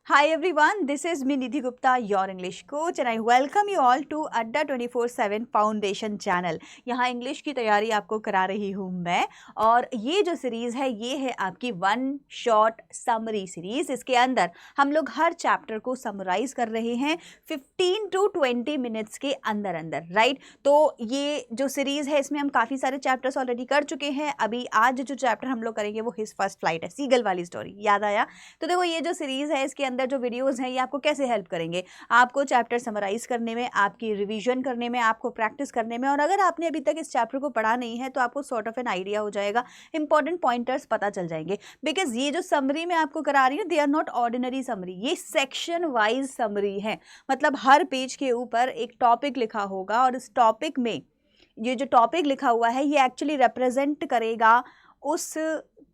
Hi everyone, this is me Nidhi Gupta, your English coach, and I welcome you all to Adda 24/7 Foundation channel. यहाँ English की तैयारी आपको करा रही हूँ मैं, और ये जो सीरीज़ है ये है आपकी वन शॉट समरी सीरीज़। इसके अंदर हम लोग हर चैप्टर को समराइज कर रहे हैं 15 to 20 मिनट्स के अंदर अंदर, राइट। तो ये जो सीरीज़ है इसमें हम काफ़ी सारे चैप्टर्स ऑलरेडी कर चुके हैं। अभी आज जो चैप्टर हम लोग करेंगे वो हिज फर्स्ट फ्लाइट है, सीगल वाली स्टोरी, याद आया? तो देखो ये जो सीरीज़ है इसके अंदर जो वीडियोस हैं ये आपको कैसे हेल्प करेंगे, आपको चैप्टर समराइज करने में, आपकी रिवीजन करने में, आपको प्रैक्टिस करने में। और अगर आपने अभी तक इस चैप्टर को पढ़ा नहीं है तो आपको सॉर्ट ऑफ एन आइडिया हो जाएगा, इंपॉर्टेंट पॉइंटर्स पता चल जाएंगे। बिकॉज ये जो समरी मैं आपको करा रही हूँ they are not ordinary summary, ये सेक्शन वाइज समरी है। मतलब हर पेज के ऊपर एक टॉपिक लिखा होगा और इस टॉपिक में ये जो टॉपिक लिखा हुआ है ये एक्चुअली रिप्रेजेंट करेगा उस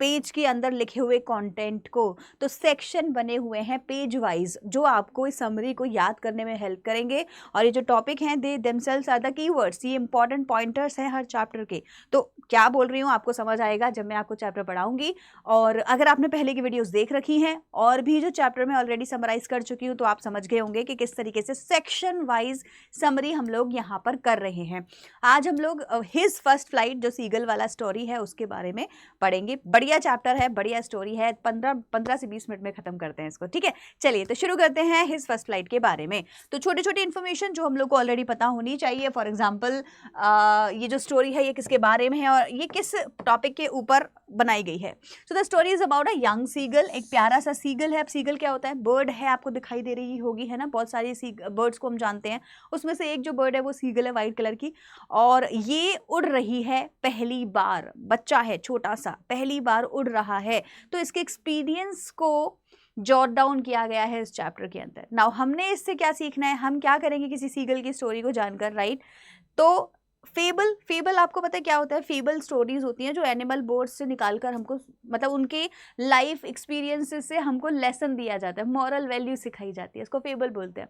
पेज के अंदर लिखे हुए कंटेंट को। तो सेक्शन बने हुए हैं पेज वाइज जो आपको इस समरी को याद करने में हेल्प करेंगे। और ये जो टॉपिक हैं they themselves are the keywords, ये इंपॉर्टेंट पॉइंटर्स हैं हर चैप्टर के। तो क्या बोल रही हूँ आपको समझ आएगा जब मैं आपको चैप्टर पढ़ाऊंगी। और अगर आपने पहले की वीडियोस देख रखी हैं और भी जो चैप्टर में ऑलरेडी समराइज कर चुकी हूँ तो आप समझ गए होंगे कि किस तरीके से सेक्शन वाइज समरी हम लोग यहाँ पर कर रहे हैं। आज हम लोग हिज फर्स्ट फ्लाइट जो सीगल वाला स्टोरी है उसके बारे में पढ़ेंगे। बढ़िया चैप्टर है, बढ़िया स्टोरी है, 15 से 20 मिनट में खत्म करते हैं इसको, ठीक है। चलिए तो शुरू करते हैं हिज फर्स्ट फ्लाइट के बारे में। तो छोटे छोटे इन्फॉर्मेशन जो हम लोग को ऑलरेडी पता होनी चाहिए। फॉर एग्जांपल ये जो स्टोरी है ये किसके बारे में है और ये किस टॉपिक के ऊपर बनाई गई है। So the story is about a young seagull, एक प्यारा सा सीगल है। अब सीगल क्या होता है? बर्ड है, आपको दिखाई दे रही होगी, है ना। बहुत सारी बर्ड्स को हम जानते हैं, उसमें से एक जो बर्ड है वो सीगल है वाइट कलर की, और ये उड़ रही है पहली बार। बच्चा है छोटा सा, पहली बार उड़ रहा है। तो इसके एक्सपीरियंस को जॉट डाउन किया गया है इस चैप्टर के अंदर। नाउ हमने इससे क्या सीखना है, हम क्या करेंगे किसी सीगल की स्टोरी को जानकर, राइट। तो फेबल आपको पता है क्या होता है? फेबल स्टोरीज होती हैं जो एनिमल बोर्ड्स से निकालकर हमको, मतलब उनके लाइफ एक्सपीरियंसेस से हमको लेसन दिया जाता है, मॉरल वैल्यू सिखाई जाती है, इसको फेबल बोलते हैं।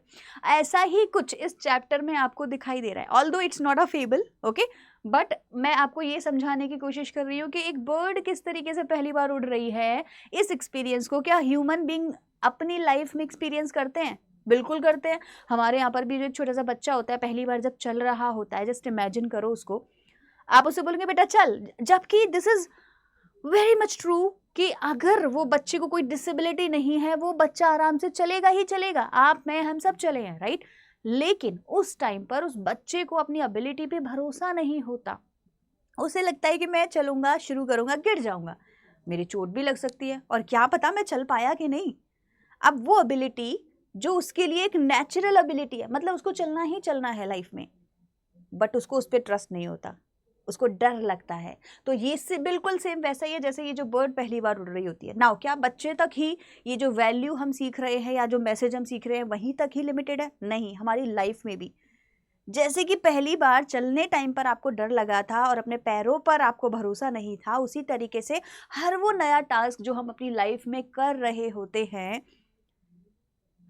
ऐसा ही कुछ इस चैप्टर में आपको दिखाई दे रहा है, although it's not a fable, okay. But मैं आपको ये समझाने की कोशिश कर रही हूँ कि एक बर्ड किस तरीके से पहली बार उड़ रही है, इस एक्सपीरियंस को क्या ह्यूमन बीइंग अपनी लाइफ में एक्सपीरियंस करते हैं? बिल्कुल करते हैं। हमारे यहाँ पर भी जो एक छोटा सा बच्चा होता है पहली बार जब चल रहा होता है, जस्ट इमेजिन करो उसको, आप उसे बोलेंगे बेटा चल, जबकि this is very much true कि अगर वो बच्चे को कोई डिसेबिलिटी नहीं है वो बच्चा आराम से चलेगा ही चलेगा, आप मैं हम सब चले हैं, राइट। लेकिन उस टाइम पर उस बच्चे को अपनी एबिलिटी पे भरोसा नहीं होता, उसे लगता है कि मैं चलूंगा, शुरू करूंगा, गिर जाऊंगा, मेरी चोट भी लग सकती है और क्या पता मैं चल पाया कि नहीं। अब वो एबिलिटी जो उसके लिए एक नेचुरल एबिलिटी है, मतलब उसको चलना ही चलना है लाइफ में, बट उसको उस पर ट्रस्ट नहीं होता, उसको डर लगता है। तो ये से बिल्कुल सेम वैसा ही है जैसे ये जो बर्ड पहली बार उड़ रही होती है। नाउ क्या बच्चे तक ही ये जो वैल्यू हम सीख रहे हैं या जो मैसेज हम सीख रहे हैं वहीं तक ही लिमिटेड है? नहीं, हमारी लाइफ में भी जैसे कि पहली बार चलने टाइम पर आपको डर लगा था और अपने पैरों पर आपको भरोसा नहीं था, उसी तरीके से हर वो नया टास्क जो हम अपनी लाइफ में कर रहे होते हैं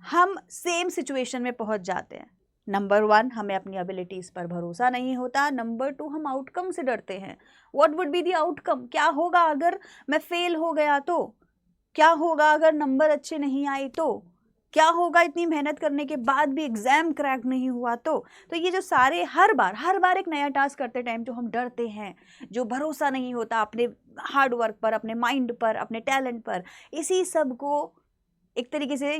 हम सेम सिचुएशन में पहुंच जाते हैं। नंबर 1, हमें अपनी एबिलिटीज पर भरोसा नहीं होता। नंबर 2, हम आउटकम से डरते हैं। What would be the outcome? क्या होगा अगर मैं फेल हो गया तो? क्या होगा अगर नंबर अच्छे नहीं आए तो? क्या होगा इतनी मेहनत करने के बाद भी एग्जाम क्रैक नहीं हुआ तो? ये जो सारे हर बार एक नया टास्क करते टाइम जो हम डरते हैं, जो भरोसा नहीं होता अपने हार्ड वर्क पर, अपने माइंड पर, अपने टैलेंट पर, इसी सब को एक तरीके से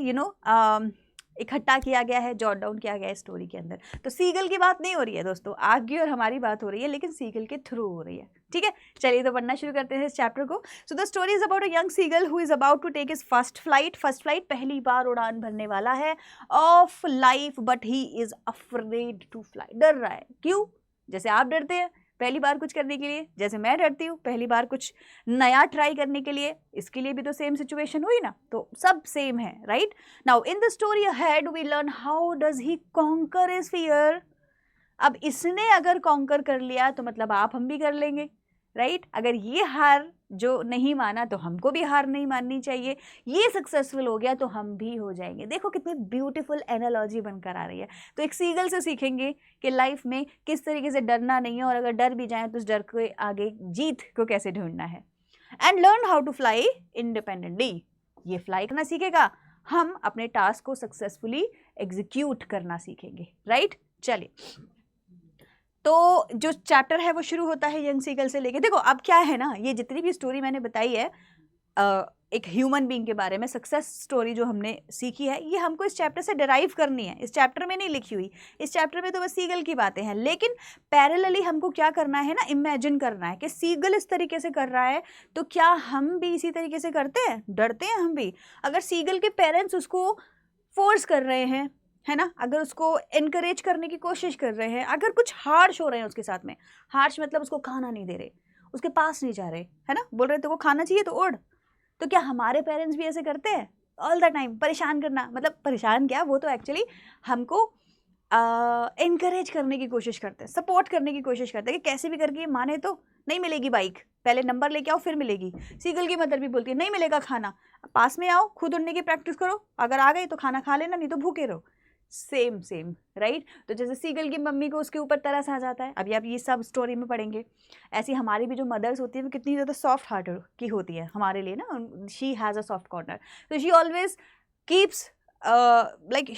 इकट्ठा किया गया है, जॉट डाउन किया गया है स्टोरी के अंदर। तो सीगल की बात नहीं हो रही है दोस्तों, आपकी और हमारी बात हो रही है, लेकिन सीगल के थ्रू हो रही है, ठीक है। चलिए तो पढ़ना शुरू करते हैं इस चैप्टर को। So the story is about a young seagull who is about to take his first flight. पहली बार उड़ान भरने वाला है of life, but he is afraid to fly. डर रहा है, क्यों? जैसे आप डरते हैं पहली बार कुछ करने के लिए, जैसे मैं डरती हूँ पहली बार कुछ नया ट्राई करने के लिए, इसके लिए भी तो सेम सिचुएशन हुई ना, तो सब सेम है, right. Now in the story ahead we learn how does he conquer his fear. अब इसने अगर कॉन्कर कर लिया तो मतलब आप हम भी कर लेंगे, राइट। अगर ये हार जो नहीं माना तो हमको भी हार नहीं माननी चाहिए। ये सक्सेसफुल हो गया तो हम भी हो जाएंगे। देखो कितनी ब्यूटीफुल एनालॉजी बनकर आ रही है। तो एक सीगल से सीखेंगे कि लाइफ में किस तरीके से डरना नहीं है, और अगर डर भी जाए तो उस डर के आगे जीत को कैसे ढूंढना है। And learn how to fly independently. ये फ्लाई करना सीखेगा हम अपने टास्क को सक्सेसफुली एग्जीक्यूट करना सीखेंगे, राइट। चलिए, तो जो चैप्टर है वो शुरू होता है यंग सीगल से लेके। देखो अब क्या है ना, ये जितनी भी स्टोरी मैंने बताई है एक ह्यूमन बीइंग के बारे में, सक्सेस स्टोरी जो हमने सीखी है, ये हमको इस चैप्टर से डिराइव करनी है, इस चैप्टर में नहीं लिखी हुई। इस चैप्टर में तो बस सीगल की बातें हैं, लेकिन पैरेलली हमको क्या करना है ना, इमेजिन करना है कि सीगल इस तरीके से कर रहा है तो क्या हम भी इसी तरीके से करते हैं, डरते हैं हम भी। अगर सीगल के पेरेंट्स उसको फोर्स कर रहे हैं, है ना, अगर उसको इनकरेज करने की कोशिश कर रहे हैं, अगर कुछ हार्श हो रहे हैं उसके साथ में, हार्श मतलब उसको खाना नहीं दे रहे, उसके पास नहीं जा रहे, है ना, बोल रहे तो वो खाना चाहिए तो ओढ़, तो क्या हमारे पेरेंट्स भी ऐसे करते हैं ऑल द टाइम, परेशान करना, मतलब परेशान क्या, वो तो एक्चुअली हमको इनकरेज करने की कोशिश करते हैं, सपोर्ट करने की कोशिश करते हैं कि कैसे भी करके माने तो नहीं मिलेगी बाइक, पहले नंबर लेके आओ फिर मिलेगी। सीगल की मदर भी बोलती है नहीं मिलेगा खाना, पास में आओ, खुद उड़ने की प्रैक्टिस करो, अगर आ गए तो खाना खा लेना, नहीं तो भूखे रहो। Same same, right. तो जैसे सीगल की मम्मी को उसके ऊपर तरस आ जाता है, अभी आप ये सब स्टोरी में पढ़ेंगे। ऐसी हमारी भी जो मदर्स होती है वो कितनी ज़्यादा सॉफ्ट हार्ट की होती है हमारे लिए ना, she has a soft corner, तो she always keeps like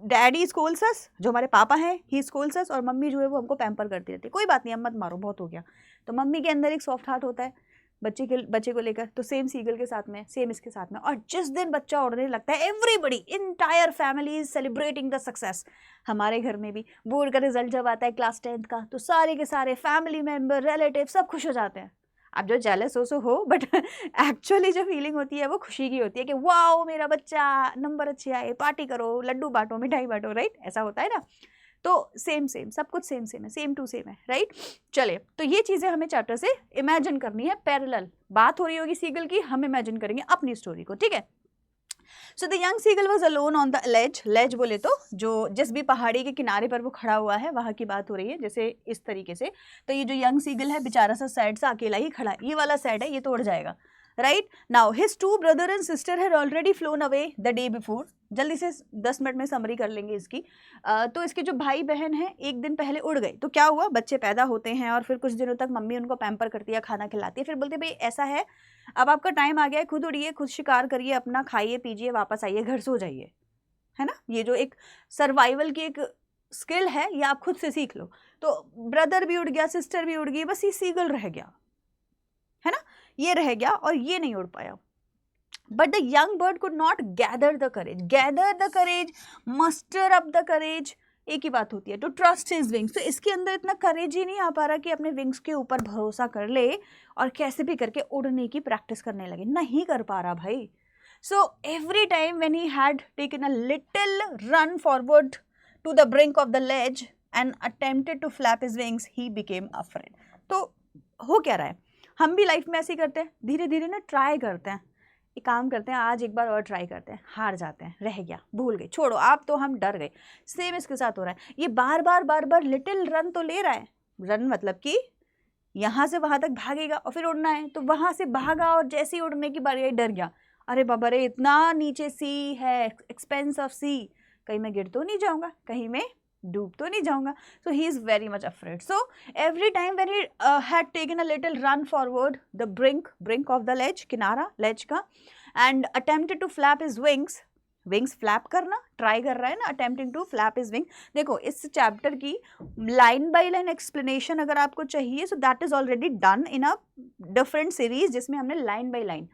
daddy schools us, जो हमारे पापा हैं ही स्कूल्स अस, और मम्मी जो है वो हमको पैम्पर करती रहती है, कोई बात नहीं अब मत मारो बहुत हो गया। तो मम्मी के अंदर एक सॉफ्ट हार्ट होता है बच्चे को लेकर, तो सेम सीगल के साथ में, सेम इसके साथ में। और जिस दिन बच्चा उड़ने लगता है, everybody entire family is celebrating the success. हमारे घर में भी बोर्ड का रिजल्ट जब आता है क्लास 10th का, तो सारे के सारे फैमिली मेम्बर, रिलेटिव सब खुश हो जाते हैं। आप जो जेलस हो बट एक्चुअली जो फीलिंग होती है वो खुशी की होती है कि वाओ मेरा बच्चा नंबर अच्छे आए, पार्टी करो, लड्डू बांटो, मिठाई बांटो, राइट, ऐसा होता है ना। तो सेम सेम, सब कुछ सेम सेम है, सेम टू सेम है, राइट। चले, तो ये चीज़ें हमें चैप्टर से इमेजिन करनी है, पैरेलल बात हो रही होगी सीगल की, हम इमेजिन करेंगे अपनी स्टोरी को, ठीक है। So the young seagull was alone on the ledge, ledge बोले तो जो जिस भी पहाड़ी के किनारे पर वो खड़ा हुआ है वहाँ की बात हो रही है, जैसे इस तरीके से। तो ये जो यंग सीगल है बेचारा सा सैड सा अकेला ही खड़ा है, ये वाला सैड है, ये तो उड़ जाएगा, right. Now his 2 brother and sister had already phloem away the day before. जल्दी से 10 मिनट में समरी कर लेंगे इसकी। तो इसके जो भाई बहन हैं एक दिन पहले उड़ गए, तो क्या हुआ, बच्चे पैदा होते हैं और फिर कुछ दिनों तक मम्मी उनको पैम्पर करती है, खाना खिलाती है, फिर बोलती है भाई ऐसा है अब आपका टाइम आ गया है, खुद उड़िए, खुद शिकार करिए, अपना खाइए पीजिए, वापस आइए घर, सो जाइए, है ना। ये जो एक सर्वाइवल की एक स्किल है ये आप खुद से सीख लो। तो ब्रदर भी उड़ गया, सिस्टर भी उड़ गई, बस ये सीगल रह गया, है ना, ये रह गया और ये नहीं उड़ पाया। But the young bird could not gather the courage, muster up the courage, एक ही बात होती है, टू ट्रस्ट हिज विंग्स। तो इसके अंदर इतना करेज ही नहीं आ पा रहा कि अपने विंग्स के ऊपर भरोसा कर ले और कैसे भी करके उड़ने की प्रैक्टिस करने लगे, नहीं कर पा रहा भाई। So every time when he had taken a little run forward to the brink of the ledge and attempted to flap his wings, he became afraid. तो हो क्या रहा है, हम भी लाइफ में ऐसे ही करते हैं, धीरे धीरे ना ट्राई करते हैं, एक काम करते हैं आज एक बार और ट्राई करते हैं, हार जाते हैं, रह गया, भूल गए, छोड़ो, आप तो हम डर गए। सेम इसके साथ हो रहा है, ये बार बार लिटिल रन तो ले रहा है, रन मतलब कि यहाँ से वहाँ तक भागेगा और फिर उड़ना है, तो वहाँ से भागा और जैसे ही उड़ने की बारी आई डर गया, अरे बाबा रे इतना नीचे सी है, एक्सपेंस ऑफ सी, कहीं मैं गिर तो नहीं जाऊँगा, कहीं मैं डूब तो नहीं जाऊंगा। So he is very much afraid. So every time when he had taken a little run forward the brink of the ledge, किनारा लेज का, and attempted to flap his wings, wings flap करना try कर रहा है ना, attempting to flap his wing. देखो इस chapter की लाइन बाय लाइन एक्सप्लेनेशन अगर आपको चाहिए, so that is already done in a different series जिसमें हमने लाइन बाय लाइन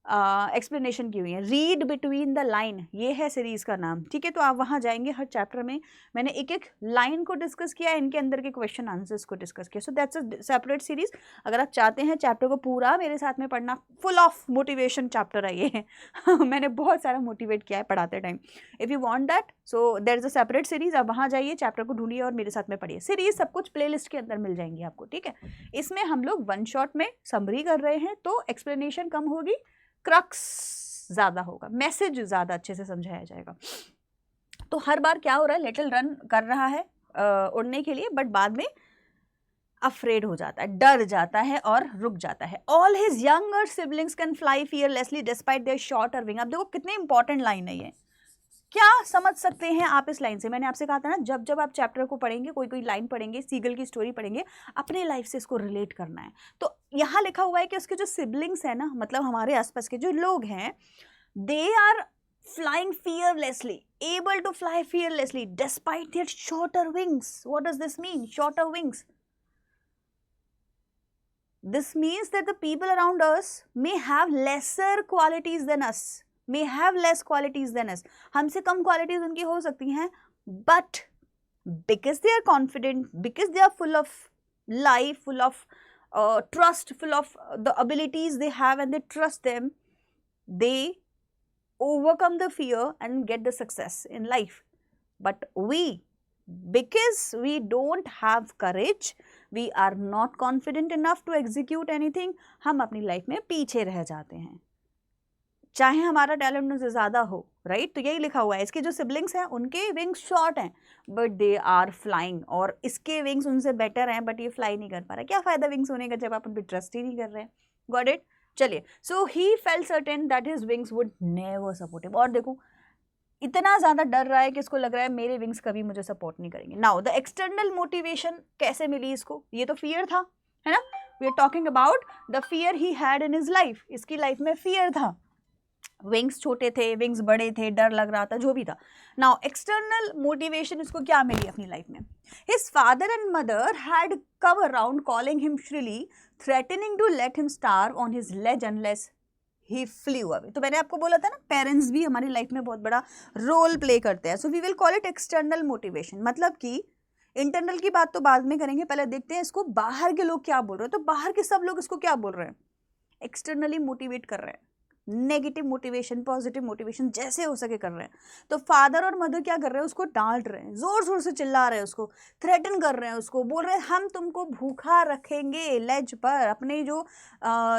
एक्सप्लेनेशन की हुई है, रीड बिटवीन द लाइन, ये है सीरीज़ का नाम, ठीक है। तो आप वहाँ जाएंगे, हर चैप्टर में मैंने एक एक लाइन को डिस्कस किया, इनके अंदर के क्वेश्चन आंसर्स को डिस्कस किया। So that's a separate series. अगर आप चाहते हैं चैप्टर को पूरा मेरे साथ में पढ़ना, फुल ऑफ मोटिवेशन चैप्टर है ये मैंने बहुत सारा मोटिवेट किया है पढ़ाते time. If you want that, so there is a separate series, आप वहाँ जाइए, चैप्टर को ढूंढिए और मेरे साथ में पढ़िए। सीरीज़ सब कुछ प्लेलिस्ट के अंदर मिल जाएंगी आपको, ठीक है। इसमें हम लोग वन शॉट में समरी कर रहे हैं, तो एक्सप्लेनेशन कम होगी, क्रक्स ज़्यादा होगा, मैसेज ज़्यादा अच्छे से समझाया जाएगा। तो हर बार क्या हो रहा है, लिटिल रन कर रहा है उड़ने के लिए, बट बाद में अफ्रेड हो जाता है, डर जाता है और रुक जाता है। All his younger siblings can fly fearlessly despite there shorter wing. अब देखो कितनी इंपॉर्टेंट लाइन है ये, क्या समझ सकते हैं आप इस लाइन से। मैंने आपसे कहा था ना, जब जब आप चैप्टर को पढ़ेंगे, कोई लाइन पढ़ेंगे, सीगल की स्टोरी पढ़ेंगे, अपने लाइफ से इसको रिलेट करना है। तो यहाँ लिखा हुआ है कि उसके जो सिबलिंग्स हैं ना, मतलब हमारे आसपास के जो लोग हैं, they are flying fearlessly, able to fly fearlessly despite their shorter wings. What does this mean? Shorter wings. This means that the people around us may have lesser qualities than us, may have less qualities than us. हमसे कम qualities उनकी हो सकती हैं, but because they are confident, because they are full of life, full of trust, full of the abilities they have and they trust them, they overcome the fear and get the success in life. But we, because we don't have courage, we are not confident enough to execute anything, हम अपनी life में पीछे रह जाते हैं, चाहे हमारा talent उनसे ज़्यादा हो, राइट? तो यही लिखा हुआ है, इसके जो सिबलिंग्स हैं उनके विंग्स शॉर्ट हैं बट दे आर फ्लाइंग, और इसके विंग्स उनसे बेटर हैं बट ये फ्लाई नहीं कर पा रहा। क्या फ़ायदा विंग्स होने का जब आप उन पर ट्रस्ट ही नहीं कर रहे हैं? Got it? चलिए, so he felt certain that his wings would never support him. और देखो, इतना ज़्यादा डर रहा है कि इसको लग रहा है मेरे विंग्स कभी मुझे सपोर्ट नहीं करेंगे। नाउ द एक्सटर्नल मोटिवेशन कैसे मिली इसको? ये तो फियर था, है ना? We are talking about the fear he had in his life. इसकी लाइफ में फियर था, विंग्स छोटे थे, विंग्स बड़े थे, डर लग रहा था, जो भी था। नाउ एक्सटर्नल मोटिवेशन इसको क्या मिली अपनी लाइफ में? His father and mother had come around calling him shrilly, threatening to let him starve on his ledge unless he flew away. तो मैंने आपको बोला था ना, पेरेंट्स भी हमारी लाइफ में बहुत बड़ा रोल प्ले करते हैं। So we will call it external motivation. मतलब कि इंटरनल की बात तो बाद में करेंगे, पहले देखते हैं इसको बाहर के लोग क्या बोल रहे हैं। तो बाहर के सब लोग इसको क्या बोल रहे हैं? एक्सटर्नली मोटिवेट कर रहे हैं, नेगेटिव मोटिवेशन, पॉजिटिव मोटिवेशन जैसे हो सके कर रहे हैं। तो फादर और मदर क्या कर रहे हैं? उसको डांट रहे हैं, जोर जोर से चिल्ला रहे हैं, उसको थ्रेटन कर रहे हैं, उसको बोल रहे हैं हम तुमको भूखा रखेंगे लेज पर, अपने जो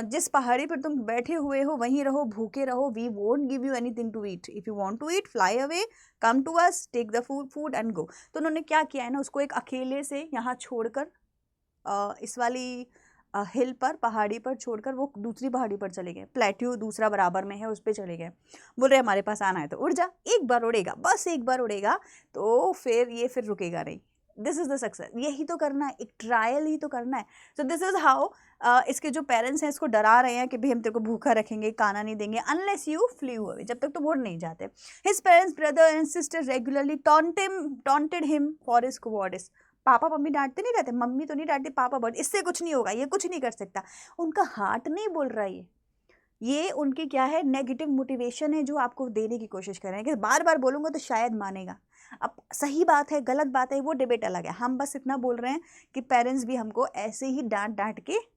जिस पहाड़ी पर तुम बैठे हुए हो वहीं रहो, भूखे रहो, we won't give you anything to eat, if you want to eat fly away, come to us, take the food and go. तो उन्होंने क्या किया है ना, उसको एक अकेले से यहाँ छोड़कर इस वाली हिल पर, पहाड़ी पर छोड़कर वो दूसरी पहाड़ी पर चले गए। प्लेट्यू दूसरा बराबर में है, उस पर चले गए। बोल रहे हमारे पास आना है तो उड़ जा, एक बार उड़ेगा, बस एक बार उड़ेगा तो फिर रुकेगा नहीं। This is the success. यही तो करना है, एक ट्रायल ही तो करना है। सो दिस इज हाउ इसके जो पेरेंट्स हैं इसको डरा रहे हैं कि भाई हम तेरे को भूखा रखेंगे, खाना नहीं देंगे अनलेस यू फ्लू अवे, जब तक तो वो नहीं जाते। His parents, brother and sister regularly taunted him for his cowardice. पापा मम्मी डांटते नहीं रहते, मम्मी तो नहीं डांटती, पापा बट इससे कुछ नहीं होगा, ये कुछ नहीं कर सकता। उनका हार्ट नहीं बोल रहा, ये उनकी क्या है, नेगेटिव मोटिवेशन है जो आपको देने की कोशिश कर रहे हैं कि बार बार बोलूँगा तो शायद मानेगा। अब सही बात है गलत बात है वो डिबेट अलग है, हम बस इतना बोल रहे हैं कि पेरेंट्स भी हमको ऐसे ही डांट के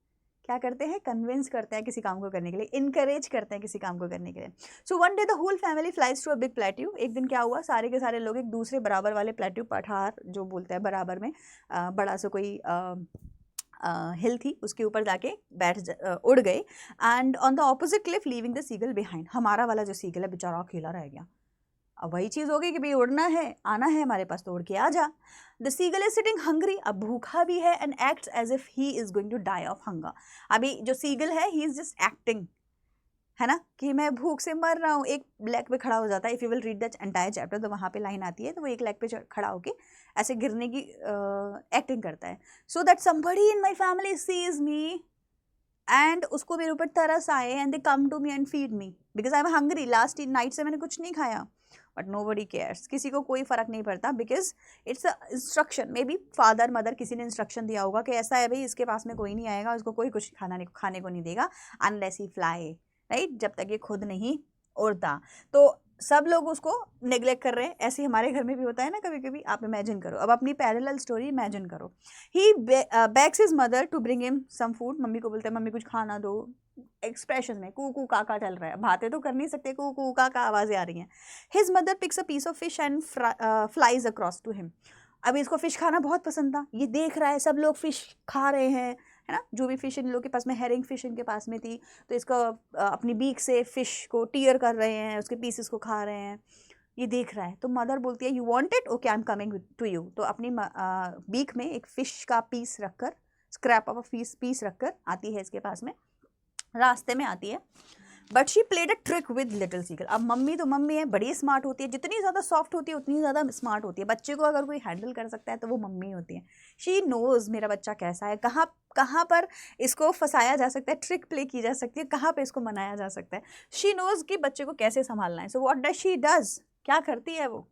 क्या करते हैं, कन्विंस करते हैं किसी काम को करने के लिए, इनकरेज करते हैं किसी काम को करने के लिए। So one day the whole family flies to a big plateau. एक दिन क्या हुआ, सारे के सारे लोग एक दूसरे बराबर वाले प्लेट्यू, पठार जो बोलते हैं बराबर में, बड़ा सा कोई हिल थी, उसके ऊपर जाके उड़ गए। And on the opposite cliff leaving the seagull behind. हमारा वाला जो सीगल है बेचारा अकेला रह गया। अब वही चीज़ होगी कि भाई उड़ना है, आना है हमारे पास तो उड़ के आ जा। The seagull is sitting hungry, अब भूखा भी है, and acts as if he is going to die of hunger. अभी जो सीगल है ही इज जस्ट एक्टिंग, है ना, कि मैं भूख से मर रहा हूँ। एक लेग पे खड़ा हो जाता है। If you will read the entire chapter तो वहाँ पे लाइन आती है, तो वो एक लेग पे खड़ा होके ऐसे गिरने की एक्टिंग करता है। So that somebody in my family sees me and उसको मेरे ऊपर तरस आए and they come to me and feed me because I am hungry. Last night से मैंने कुछ नहीं खाया, बट नोबडी केयर्स, किसी को कोई फ़र्क नहीं पड़ता because it's a instruction. May be father mother किसी ने इंस्ट्रक्शन दिया होगा कि ऐसा है भाई, इसके पास में कोई नहीं आएगा, उसको कोई कुछ खाने को नहीं देगा अनलेस ही फ्लाई, राइट, जब तक ये खुद नहीं उड़ता। तो सब लोग उसको नेग्लेक्ट कर रहे हैं। ऐसे हमारे घर में भी होता है ना कभी कभी, आप इमेजिन करो। अब अपनी पैरेलल स्टोरी इमेजिन करो। He begs his mother to bring him some food. मम्मी को बोलते हैं मम्मी कुछ खाना दो। एक्सप्रेशन में कू कू काका चल रहा है, बातें तो कर नहीं सकते, कू कू काका आवाज़ें आ रही हैं। His mother picks a piece of fish and flies across to him. अभी इसको फ़िश खाना बहुत पसंद था, ये देख रहा है सब लोग फ़िश खा रहे हैं, है ना, जो भी फ़िश इन लोग के पास में, हेरिंग फ़िश इनके पास में थी, तो इसका अपनी बीक से फ़िश को टीयर कर रहे हैं, उसके पीसेस को खा रहे हैं, ये देख रहा है। तो मदर बोलती है you want it, okay I am coming to you. तो अपनी बीक में एक फ़िश का पीस रखकर, स्क्रैप ऑफ अ पीस रखकर आती है इसके पास में, रास्ते में आती है। But she played a trick with little seagull. अब मम्मी तो मम्मी है, बड़ी स्मार्ट होती है, जितनी ज़्यादा सॉफ्ट होती है उतनी ज़्यादा स्मार्ट होती है। बच्चे को अगर कोई हैंडल कर सकता है तो वो मम्मी होती है। शी नोज मेरा बच्चा कैसा है, कहाँ कहाँ पर इसको फंसाया जा सकता है, ट्रिक प्ले की जा सकती है, कहाँ पे इसको मनाया जा सकता है। शी नोज कि बच्चे को कैसे संभालना है। So what does she does, क्या करती है वो?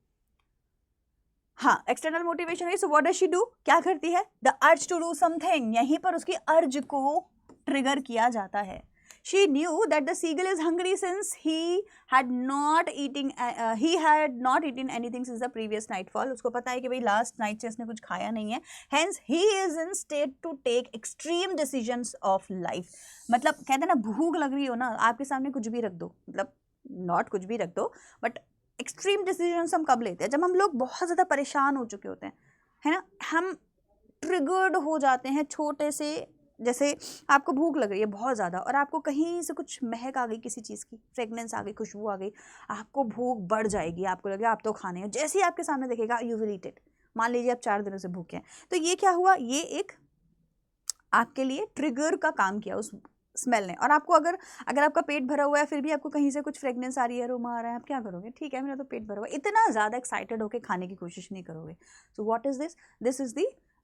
हाँ, एक्सटर्नल मोटिवेशन है। So what does she do, क्या करती है? The urge to do something, यहीं पर उसकी अर्ज को ट्रिगर किया जाता है। She knew that the seagull is hungry since he had not eaten anything since the previous nightfall. उसको पता है कि भाई लास्ट नाइट से इसने कुछ खाया नहीं है। Hence he is in state to take extreme decisions of life. मतलब कहते हैं ना, भूख लग रही हो ना, आपके सामने कुछ भी रख दो, मतलब नॉट कुछ भी रख दो, बट एक्सट्रीम डिसीजंस हम कब लेते हैं? जब हम लोग बहुत ज़्यादा परेशान हो चुके होते हैं, है ना। हम ट्रिगर्ड हो जाते हैं छोटे से, जैसे आपको भूख लग रही है बहुत ज़्यादा और आपको कहीं से कुछ महक आ गई, किसी चीज़ की फ्रेगनेंस आ गई, खुशबू आ गई, आपको भूख बढ़ जाएगी, आपको लगेगा आप तो खाने हैं। जैसे ही आपके सामने देखेगा यू विल ईट इट। मान लीजिए आप 4 दिनों से भूखे हैं, तो ये क्या हुआ, ये एक आपके लिए ट्रिगर का काम किया उस स्मेल ने। और आपको अगर आपका पेट भरा हुआ है फिर भी आपको कहीं से कुछ फ्रेगनेंस आ रही है, अरोमा आ रहा है, आप क्या करोगे? ठीक है, मेरा तो पेट भरा हुआ है, इतना ज़्यादा एक्साइटेड होकर खाने की कोशिश नहीं करोगे। So what is this? This is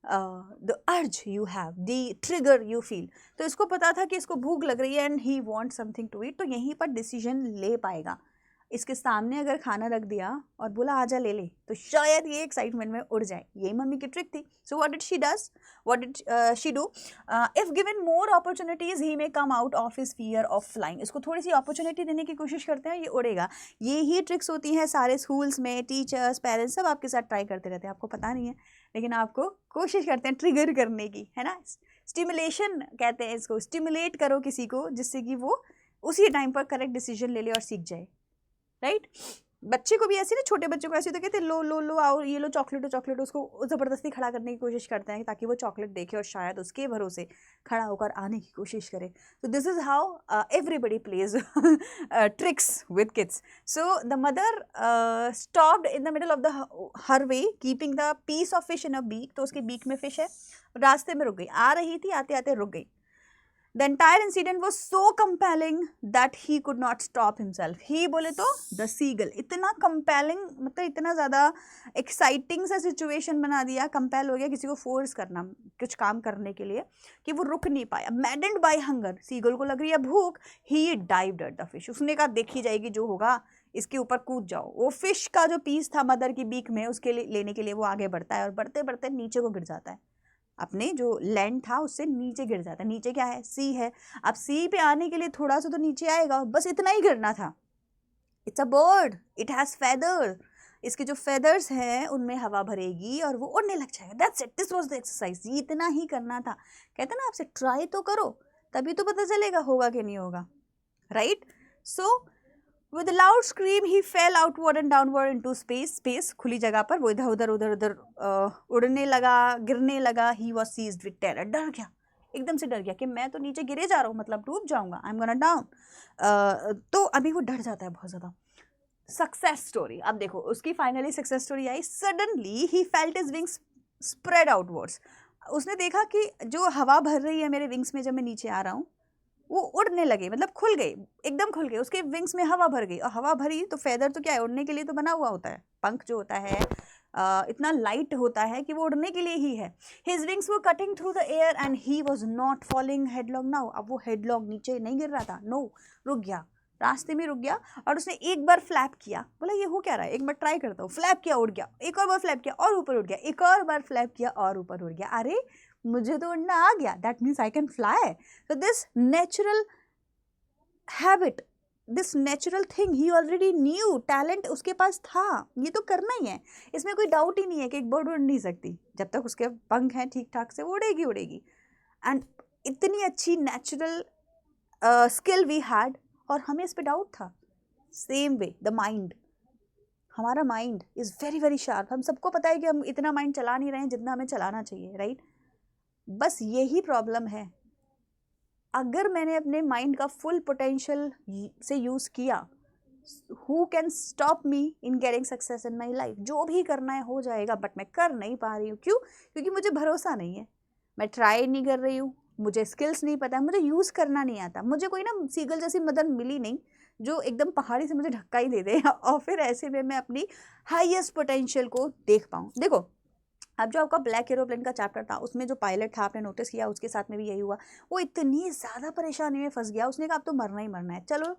the urge you have, the trigger you feel. तो इसको पता था कि इसको भूख लग रही है and he want something to eat, तो यहीं पर डिसीजन ले पाएगा। इसके सामने अगर खाना रख दिया और बोला आजा ले ले, तो शायद ये एक्साइटमेंट में उड़ जाए। यही मम्मी की ट्रिक थी। So what did she does, what did she do? If given more opportunities he may come out of his fear of flying. इसको थोड़ी सी अपॉर्चुनिटी देने की कोशिश करते हैं, ये उड़ेगा। ये ही ट्रिक्स होती हैं सारे स्कूल्स में, टीचर्स, पेरेंट्स सब आपके साथ ट्राई करते रहते हैं, आपको पता नहीं है, लेकिन आपको कोशिश करते हैं ट्रिगर करने की, है ना। स्टिमुलेशन कहते हैं इसको, स्टिमुलेट करो किसी को जिससे कि वो उसी टाइम पर करेक्ट डिसीजन ले ले और सीख जाए, राइट। बच्चे को भी ऐसे ना, छोटे बच्चे को ऐसे तो कहते हैं लो लो लो आओ, ये लो चॉकलेट, उसको ज़बरदस्ती खड़ा करने की कोशिश करते हैं ताकि वो चॉकलेट देखे और शायद उसके भरोसे खड़ा होकर आने की कोशिश करे। तो this is how everybody plays tricks with kids. So the mother stopped in the middle of the her way keeping the piece of fish in a beak. तो उसके बीक में फिश है, रास्ते में रुक गई, आ रही थी, आते आते रुक गई। The entire incident was so compelling that he could not stop himself. He बोले तो the seagull, इतना compelling, मतलब इतना ज़्यादा exciting सा situation बना दिया, compel हो गया किसी को force करना कुछ काम करने के लिए, कि वो रुक नहीं पाया। Maddened by hunger, seagull को लग रही है भूख, he dived at the fish. उसने कहा देखी जाएगी जो होगा, इसके ऊपर कूद जाओ। वो फिश का जो पीस था मदर की बीक में, उसके लिए लेने के लिए वो आगे बढ़ता है और बढ़ते बढ़ते नीचे को गिर जाता है, अपने जो लैंड था उससे नीचे गिर जाता है। नीचे क्या है? सी है। अब सी पे आने के लिए थोड़ा सा तो नीचे आएगा, बस इतना ही गिरना था। It's a bird, it has feather. इसके जो फेदर्स हैं उनमें हवा भरेगी और वो उड़ने लग जाएगा। That's it, this was the exercise. ये इतना ही करना था। कहते ना आपसे ट्राई तो करो, तभी तो पता चलेगा होगा कि नहीं होगा, right. So With a loud scream, he fell outward and downward into space, खुली जगह पर वो इधर उधर उड़ने लगा, गिरने लगा। He was seized with terror, डर गया, एकदम से डर गया कि मैं तो नीचे गिरे जा रहा हूँ, मतलब डूब जाऊंगा, I'm gonna down। तो अभी वो डर जाता है बहुत ज़्यादा। सक्सेस स्टोरी, अब देखो उसकी finally success story I. Suddenly he felt his wings spread outwards. उसने देखा कि जो हवा भर रही है मेरे विंग्स में जब मैं नीचे आ रहा हूँ, वो उड़ने लगे, मतलब खुल गए, एकदम खुल गए। उसके विंग्स में हवा भर गई, और हवा भरी तो फेदर तो क्या है, उड़ने के लिए तो बना हुआ होता है। पंख जो होता है इतना लाइट होता है कि वो उड़ने के लिए ही है। His wings were cutting through the air and he was not falling headlong now. अब वो हेडलॉन्ग नीचे नहीं गिर रहा था, नो, रुक गया, रास्ते में रुक गया। और उसने एक बार फ्लैप किया, बोला ये हो क्या रहा है, एक बार ट्राई करता हूँ। फ्लैप किया, उड़ गया, एक और बार फ्लैप किया और ऊपर उड़ गया, एक और बार फ्लैप किया और ऊपर उड़ गया। अरे मुझे तो उड़ना आ गया, that means I can fly. So this natural habit, this natural thing he already knew, talent उसके पास था, ये तो करना ही है। इसमें कोई डाउट ही नहीं है कि एक बर्ड उड़ नहीं सकती, जब तक उसके पंख हैं ठीक ठाक से वो उड़ेगी उड़ेगी। एंड इतनी अच्छी नेचुरल स्किल वी हैड, और हमें इस पे डाउट था। सेम वे द माइंड, हमारा mind is very very sharp. हम सबको पता है कि हम इतना माइंड चला नहीं रहे हैं जितना हमें चलाना चाहिए, राइट। बस यही प्रॉब्लम है, अगर मैंने अपने माइंड का फुल पोटेंशियल से यूज़ किया, who can stop me in getting success in my life. जो भी करना है हो जाएगा, बट मैं कर नहीं पा रही हूँ। क्यों? क्योंकि मुझे भरोसा नहीं है, मैं ट्राई नहीं कर रही हूँ, मुझे स्किल्स नहीं पता है, मुझे यूज़ करना नहीं आता, मुझे कोई ना सीगल जैसी मदर मिली नहीं जो एकदम पहाड़ी से मुझे धक्का ही दे दे और फिर ऐसे में मैं अपनी हाईएस्ट पोटेंशियल को देख पाऊँ। देखो अब जो आपका ब्लैक एरोप्लेन का चैप्टर था उसमें जो पायलट था आपने नोटिस किया उसके साथ में भी यही हुआ, वो इतनी ज़्यादा परेशानी में फंस गया, उसने कहा अब तो मरना ही मरना है, चलो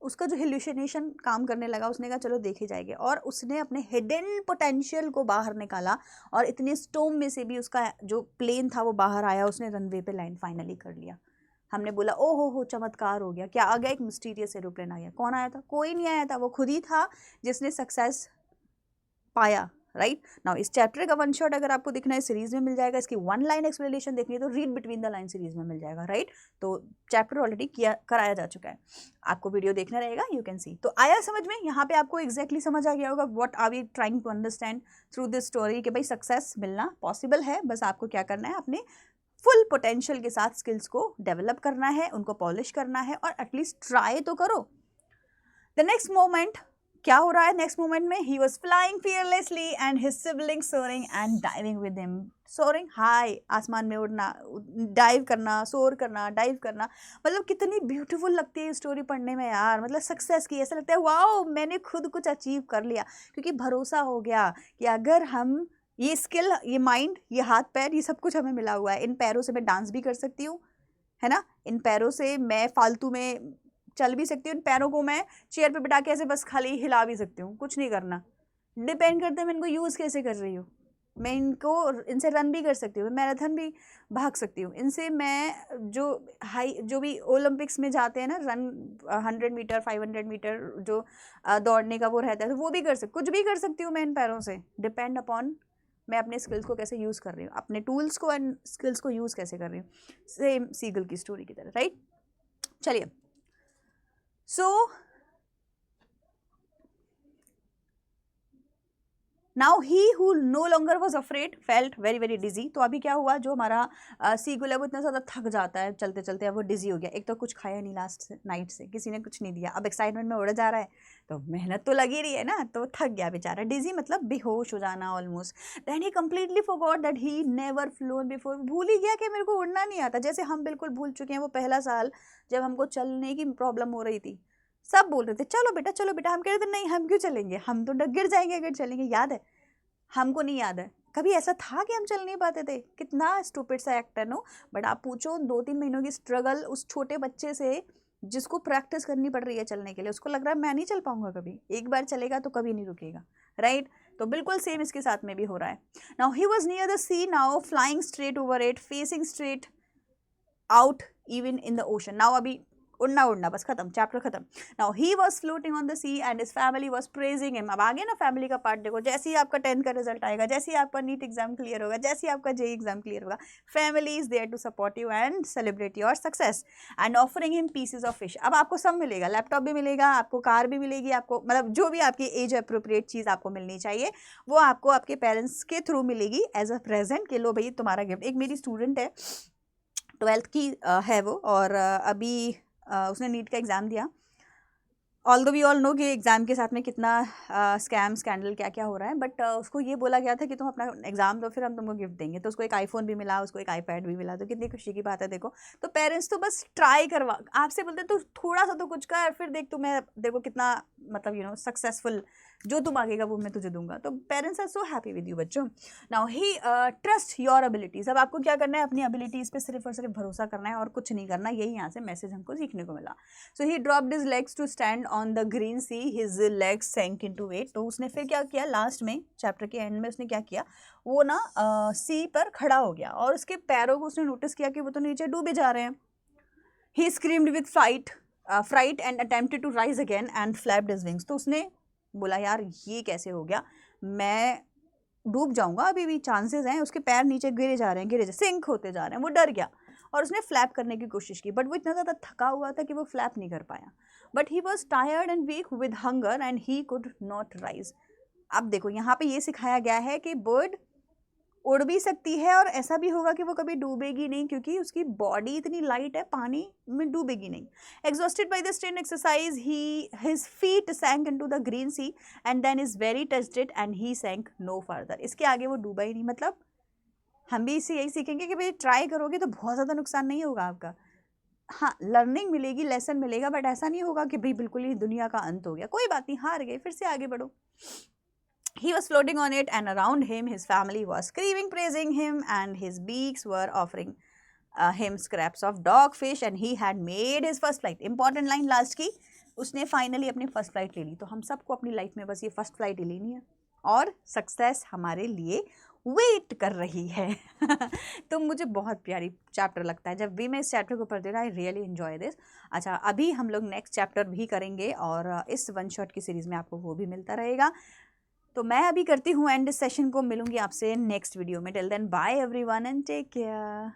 उसका जो हेल्यूसिनेशन काम करने लगा उसने कहा चलो देखे जाएंगे, और उसने अपने हिडन पोटेंशियल को बाहर निकाला और इतने स्टॉर्म में से भी उसका जो प्लेन था वो बाहर आया, उसने रनवे पे लैंड फाइनली कर लिया। हमने बोला ओ हो चमत्कार हो गया, क्या आ गया, एक मिस्टीरियस एरोप्लेन आ गया। कौन आया था? कोई नहीं आया था, वो खुद ही था जिसने सक्सेस पाया। राइट नाउ इस चैप्टर का वन शॉट अगर आपको दिखना है सीरीज में मिल जाएगा, इसकी वन लाइन एक्सप्लेनेशन देखनी है तो read between the line series में मिल जाएगा। राइट तो चैप्टर ऑलरेडी किया कराया जा चुका है, आपको वीडियो देखना रहेगा, यू कैन सी। तो आया समझ में? यहाँ पे आपको एग्जैक्टली समझ आ गया होगा what are we trying to understand through this story, कि भाई सक्सेस मिलना पॉसिबल है, बस आपको क्या करना है, अपने फुल पोटेंशियल के साथ स्किल्स को डेवलप करना है, उनको पॉलिश करना है और एटलीस्ट ट्राई तो करो। द नेक्स्ट मोमेंट क्या हो रहा है? नेक्स्ट मोमेंट में he was flying fearlessly and his sibling soaring and diving with him. Soaring high, आसमान में उड़ना, डाइव करना, सोर करना, डाइव करना, मतलब कितनी ब्यूटीफुल लगती है स्टोरी पढ़ने में यार। मतलब सक्सेस की ऐसा लगता है वाओ मैंने खुद कुछ अचीव कर लिया, क्योंकि भरोसा हो गया कि अगर हम ये स्किल, ये माइंड, ये हाथ पैर, ये सब कुछ हमें मिला हुआ है। इन पैरों से मैं डांस भी कर सकती हूँ, है ना, इन पैरों से मैं फालतू में चल भी सकती हूँ, इन पैरों को मैं चेयर पे बिठा के ऐसे बस खाली हिला भी सकती हूँ, कुछ नहीं करना। डिपेंड करता है मैं इनको यूज़ कैसे कर रही हूँ। मैं इनसे रन भी कर सकती हूँ, मैराथन भी भाग सकती हूँ इनसे। मैं जो भी ओलंपिक्स में जाते हैं ना, रन 100 मीटर 500 मीटर जो दौड़ने का वो रहता है, तो वो भी कर सकती, कुछ भी कर सकती हूँ मैं इन पैरों से। डिपेंड अपॉन मैं अपने स्किल्स को कैसे यूज़ कर रही हूँ, अपने टूल्स को एंड स्किल्स को यूज़ कैसे कर रही हूँ, सेम सीगल की स्टोरी की तरह। राइट चलिए, so now he who no longer was afraid felt very very dizzy. तो अभी क्या हुआ, जो हमारा सीगुल है वो इतना ज़्यादा थक जाता है चलते चलते, अब वो डिजी हो गया। एक तो कुछ खाया नहीं लास्ट नाइट से, किसी ने कुछ नहीं दिया, अब एक्साइटमेंट में उड़ जा रहा है, तो मेहनत तो लगी रही है ना, तो थक गया बेचारा। डिजी मतलब बेहोश हो जाना almost. Then he completely forgot that he never flown before. भूल ही गया कि मेरे को उड़ना नहीं आता, जैसे हम बिल्कुल भूल चुके हैं वो पहला साल जब हमको चलने की प्रॉब्लम हो रही थी। सब बोल रहे थे चलो बेटा चलो बेटा, हम कह रहे थे नहीं हम क्यों चलेंगे, हम तो गिर जाएंगे अगर चलेंगे। याद है? हमको नहीं याद है कभी ऐसा था कि हम चल नहीं पाते थे। कितना स्टूपिड सा एक्ट है नो। बट आप पूछो 2-3 महीनों की स्ट्रगल उस छोटे बच्चे से जिसको प्रैक्टिस करनी पड़ रही है चलने के लिए, उसको लग रहा है मैं नहीं चल पाऊंगा कभी, एक बार चलेगा तो कभी नहीं रुकेगा। राइट तो बिल्कुल सेम इसके साथ में भी हो रहा है। Now he was near the sea now flying straight over it facing straight out even in the ocean. Now अभी उड़ना उड़ना बस खत्म, चैप्टर खत्म। Now he was floating on the sea and his family was praising him. अब आगे ना family का पार्ट देखो, जैसे ही आपका 10th का रिजल्ट आएगा, जैसे ही आपका नीट एग्जाम क्लियर होगा, जैसे ही आपका जेई एग्जाम क्लियर होगा, family is there to support you and celebrate your success and offering him pieces of fish. अब आपको सब मिलेगा, लैपटॉप भी मिलेगा, आपको कार भी मिलेगी, आपको मतलब जो भी आपकी एज अप्रोप्रिएट चीज़ आपको मिलनी चाहिए वो आपको आपके पेरेंट्स के थ्रू मिलेगी एज अ प्रेजेंट के लो भाई तुम्हारा गिफ्ट। एक मेरी स्टूडेंट है 12th की है वो, और अभी उसने नीट का एग्ज़ाम दिया। ऑल्दो वी ऑल नो कि एग्ज़ाम के साथ में कितना स्कैम स्कैंडल क्या क्या हो रहा है, बट उसको ये बोला गया था कि तुम अपना एग्ज़ाम दो फिर हम तुमको गिफ्ट देंगे। तो उसको एक आईफोन भी मिला, उसको एक आईपैड भी मिला, तो कितनी खुशी की बात है। देखो तो पेरेंट्स तो बस ट्राई करवा, आपसे बोलते तो थोड़ा सा तो कुछ कर, फिर देख तुम्हें देखो कितना मतलब सक्सेसफुल, जो तुम मांगेगा वो मैं तुझे दूंगा। तो parents are so happy with you बच्चों। Now he trust your abilities. अब आपको क्या करना है, अपनी एबिलिटीज़ पे सिर्फ और सिर्फ भरोसा करना है और कुछ नहीं करना। यही यहाँ से मैसेज हमको सीखने को मिला। So he dropped his legs to stand on the green sea, his legs sank into wet. तो उसने फिर क्या किया, लास्ट में चैप्टर के एंड में उसने क्या किया, वो ना सी पर खड़ा हो गया और उसके पैरों को उसने नोटिस किया कि वो तो नीचे डूबे जा रहे हैं। He screamed with fright and attempted to rise again and flapped his wings. तो उसने बोला यार ये कैसे हो गया, मैं डूब जाऊंगा, अभी भी चांसेस हैं। उसके पैर नीचे गिरे सिंक होते जा रहे हैं। वो डर गया और उसने फ्लैप करने की कोशिश की, बट वो इतना ज़्यादा थका हुआ था कि वो फ्लैप नहीं कर पाया। But he was tired and weak with hunger and he could not rise. अब देखो यहाँ पे ये सिखाया गया है कि बर्ड उड़ भी सकती है और ऐसा भी होगा कि वो कभी डूबेगी नहीं, क्योंकि उसकी बॉडी इतनी लाइट है, पानी में डूबेगी नहीं। Exhausted by the strain exercise his feet sank into the green sea and then is very touched it and he sank no further. इसके आगे वो डूबा ही नहीं, मतलब हम भी इससे यही सीखेंगे कि भाई ट्राई करोगे तो बहुत ज़्यादा नुकसान नहीं होगा आपका। हाँ, लर्निंग मिलेगी, लेसन मिलेगा, बट ऐसा नहीं होगा कि भाई बिल्कुल ही दुनिया का अंत हो गया, कोई बात नहीं, हार गए, फिर से आगे बढ़ो। He was floating on it, and around him, his family was screaming, praising him, and his beaks were offering him scraps of dogfish, and he had made his first flight. Important line last की, उसने finally अपनी first flight ले ली। तो हम सबको अपनी life में बस ये फर्स्ट फ्लाइट ही लेनी है और सक्सेस हमारे लिए वेट कर रही है। तो मुझे बहुत प्यारी चैप्टर लगता है जब भी मैं इस चैप्टर को पढ़ती हूँ। I really enjoy this. अच्छा, अभी हम लोग नेक्स्ट चैप्टर भी करेंगे और इस वन शॉट की सीरीज़ में आपको वो भी मिलता रहेगा। तो मैं अभी करती हूँ एंड इस सेशन को, मिलूंगी आपसे नेक्स्ट वीडियो में। Till then bye everyone and take care.